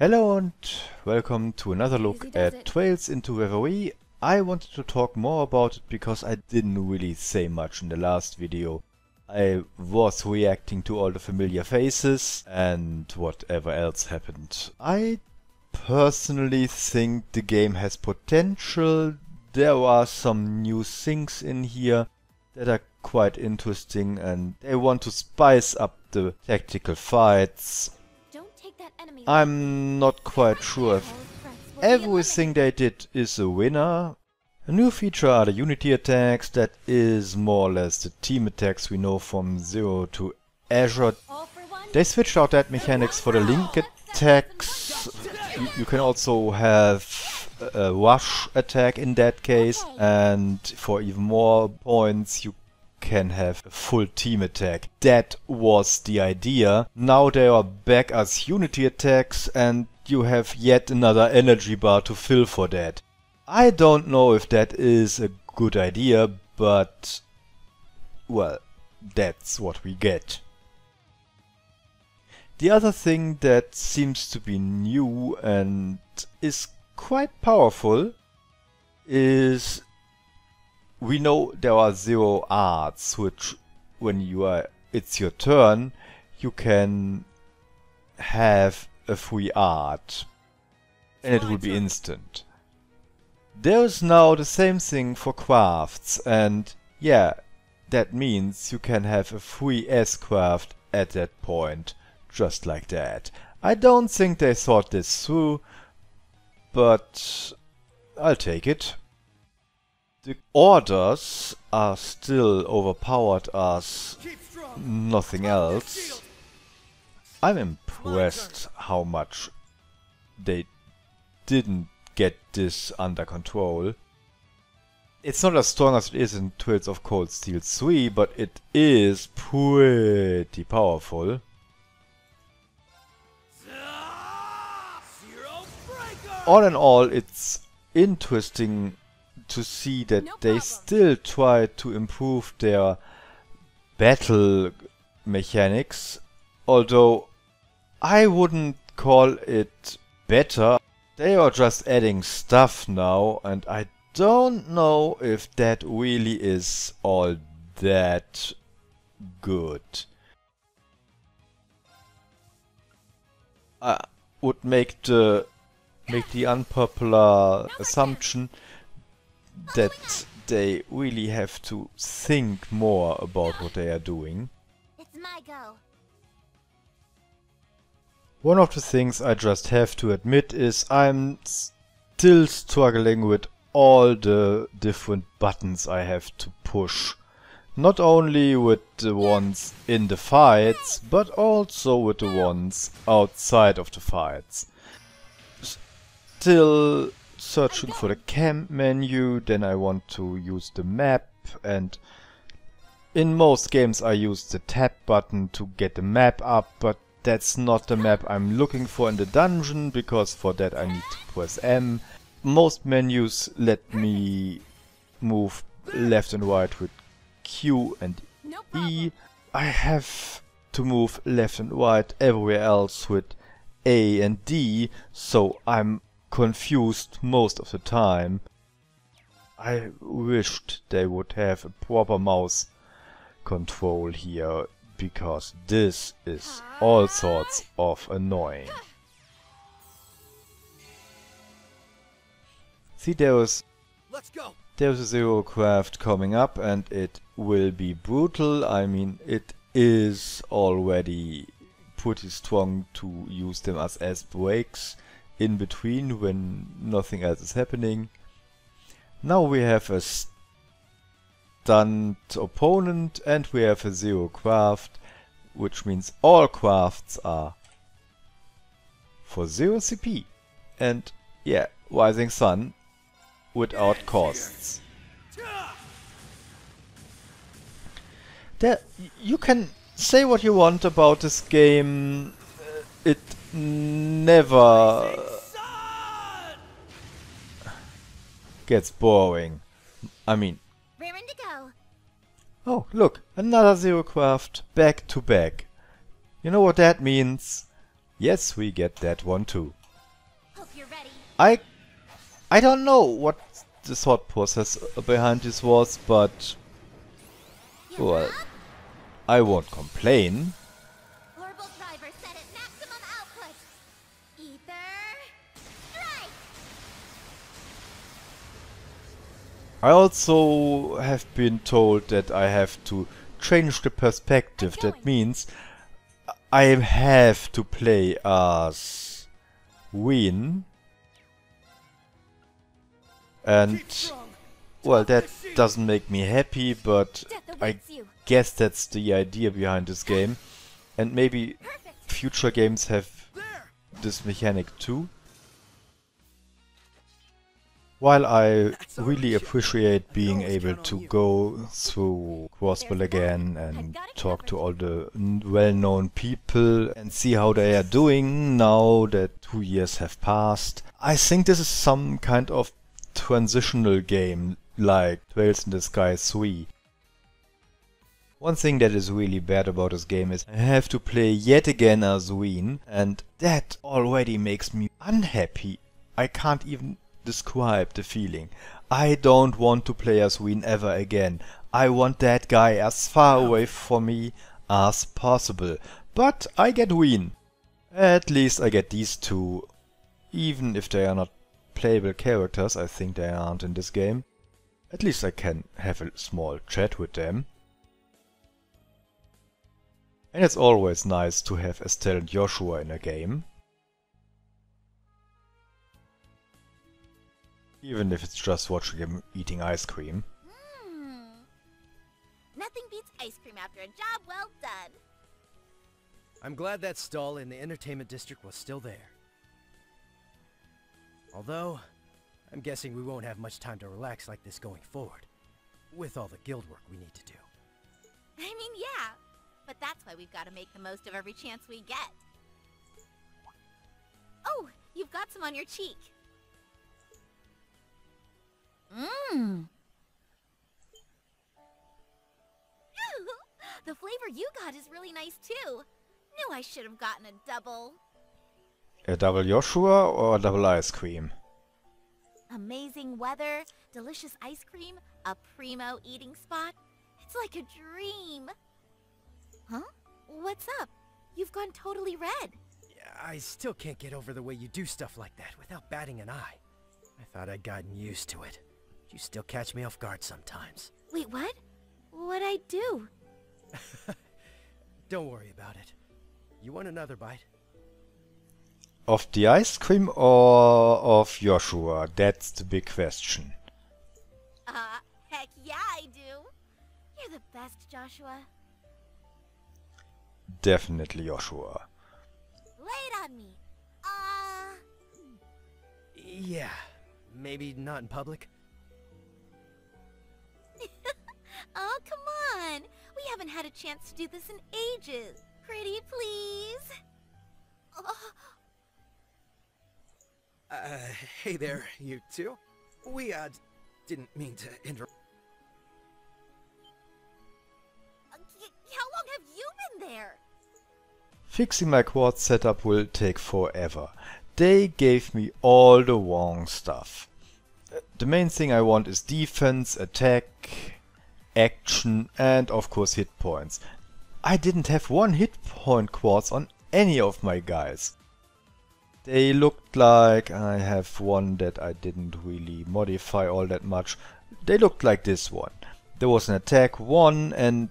Hello and welcome to another look at Trails into Reverie. I wanted to talk more about it because I didn't really say much in the last video. I was reacting to all the familiar faces and whatever else happened. I personally think the game has potential. There are some new things in here that are quite interesting and they want to spice up the tactical fights. I'm not quite sure if everything they did is a winner. A new feature are the unity attacks, that is more or less the team attacks we know from Zero to Azure. They switched out that mechanics for the link attacks. You can also have a rush attack in that case, and for even more points you can have a full team attack. That was the idea. Now they are back as unity attacks and you have yet another energy bar to fill for that. I don't know if that is a good idea, but well, that's what we get. The other thing that seems to be new and is quite powerful is we know there are 0 arts, which when it's your turn, you can have a free art and it will be instant. There is now the same thing for crafts, and yeah, that means you can have a free S-craft at that point, just like that. I don't think they thought this through, but I'll take it. The orders are still overpowered as nothing else. I'm impressed how much they didn't get this under control. It's not as strong as it is in Trails of Cold Steel 3, but it is pretty powerful. All in all, it's interesting to see that they still try to improve their battle mechanics, although I wouldn't call it better. They are just adding stuff now, and I don't know if that really is all that good. I would make the unpopular assumption that they really have to think more about what they are doing. It's my go. One of the things I just have to admit is I'm still struggling with all the different buttons I have to push. Not only with the ones in the fights, but also with the ones outside of the fights. Still searching for the camp menu, then I want to use the map, and in most games I use the tab button to get the map up, but that's not the map I'm looking for in the dungeon, because for that I need to press M. Most menus let me move left and right with Q and E. I have to move left and right everywhere else with A and D, so I'm confused most of the time. I wished they would have a proper mouse control here, because this is all sorts of annoying. See, there's a Zero craft coming up and it will be brutal. I mean, it is already pretty strong to use them as breaks in between when nothing else is happening. Now we have a stunned opponent and we have a Zero craft, which means all crafts are for 0 CP. And yeah, Rising Sun without costs. You can say what you want about this game, it never gets boring. I mean, Raring to go. oh look, another Zero craft back to back. You know what that means? Yes, we get that one too. I I don't know what the thought process behind this was, but well, I won't complain. Orbital driver set at maximum output. Ether strike. I also have been told that I have to change the perspective. That means I have to play as Ween. And well, that doesn't make me happy, but I guess that's the idea behind this game. And maybe future games have this mechanic too. While I really appreciate being able to go through Crossbell again and talk to all the well-known people and see how they are doing now that 2 years have passed, I think this is some kind of transitional game like Trails in the Sky 3. One thing that is really bad about this game is I have to play yet again as Ween, and that already makes me unhappy. I can't even describe the feeling. I don't want to play as Ween ever again. I want that guy as far away from me as possible. But I get Ween. At least I get these two. Even if they are not playable characters, I think they aren't in this game. At least I can have a small chat with them. And it's always nice to have Estelle and Joshua in a game. Even if it's just watching them eating ice cream. Nothing beats ice cream after a job well done. I'm glad that stall in the entertainment district was still there. Although, I'm guessing we won't have much time to relax like this going forward, with all the guild work we need to do. I mean, yeah, but that's why we've got to make the most of every chance we get. Oh, you've got some on your cheek. The flavor you got is really nice too. Knew I should have gotten a double. A double Joshua or a double ice cream? Amazing weather, delicious ice cream, a primo eating spot. It's like a dream. Huh? What's up? You've gone totally red. Yeah, I still can't get over the way you do stuff like that without batting an eye. I thought I'd gotten used to it. You still catch me off guard sometimes. Wait, what? What'd I do? Don't worry about it. You want another bite? Of the ice cream or of Joshua? That's the big question. Heck yeah I do. You're the best, Joshua. Definitely Joshua. Lay it on me. Yeah, maybe not in public. Oh, come on. We haven't had a chance to do this in ages. Pretty please. Hey there, you two. We, didn't mean to interrupt. How long have you been there? Fixing my quad setup will take forever. They gave me all the wrong stuff. The main thing I want is defense, attack, action, and of course hit points. I didn't have one hit point quads on any of my guys. They looked like, I have one that I didn't really modify all that much. They looked like this one. There was an attack 1 and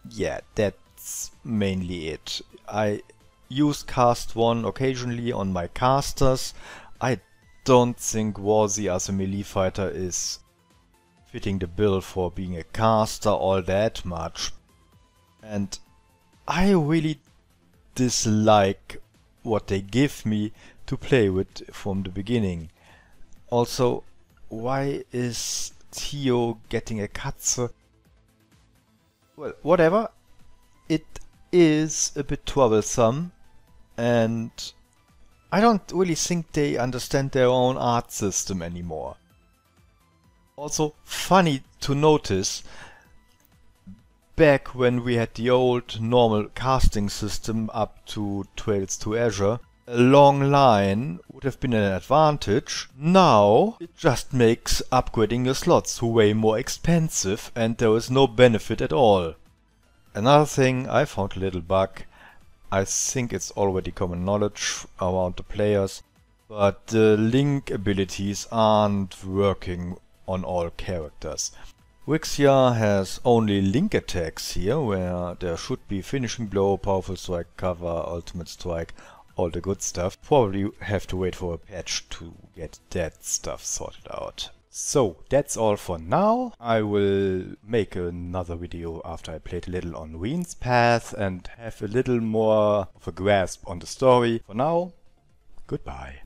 yeah, that's mainly it. I use cast 1 occasionally on my casters. I don't think Warzy as a melee fighter is fitting the bill for being a caster all that much. And I really dislike what they give me to play with from the beginning. Also, why is Theo getting a Katze? Well, whatever. It is a bit troublesome, and I don't really think they understand their own art system anymore. Also, funny to notice, back when we had the old normal casting system up to Trails to Azure, a long line would would have been an advantage. Now it just makes upgrading your slots way more expensive and there is no benefit at all. Another thing, I found a little bug. I think it's already common knowledge around the players, but the link abilities aren't working on all characters. Vixia has only link attacks here, where there should be finishing blow, powerful strike, cover, ultimate strike, all the good stuff. Probably have to wait for a patch to get that stuff sorted out. So that's all for now. I will make another video after I played a little on Ween's Path and have a little more of a grasp on the story. For now, goodbye.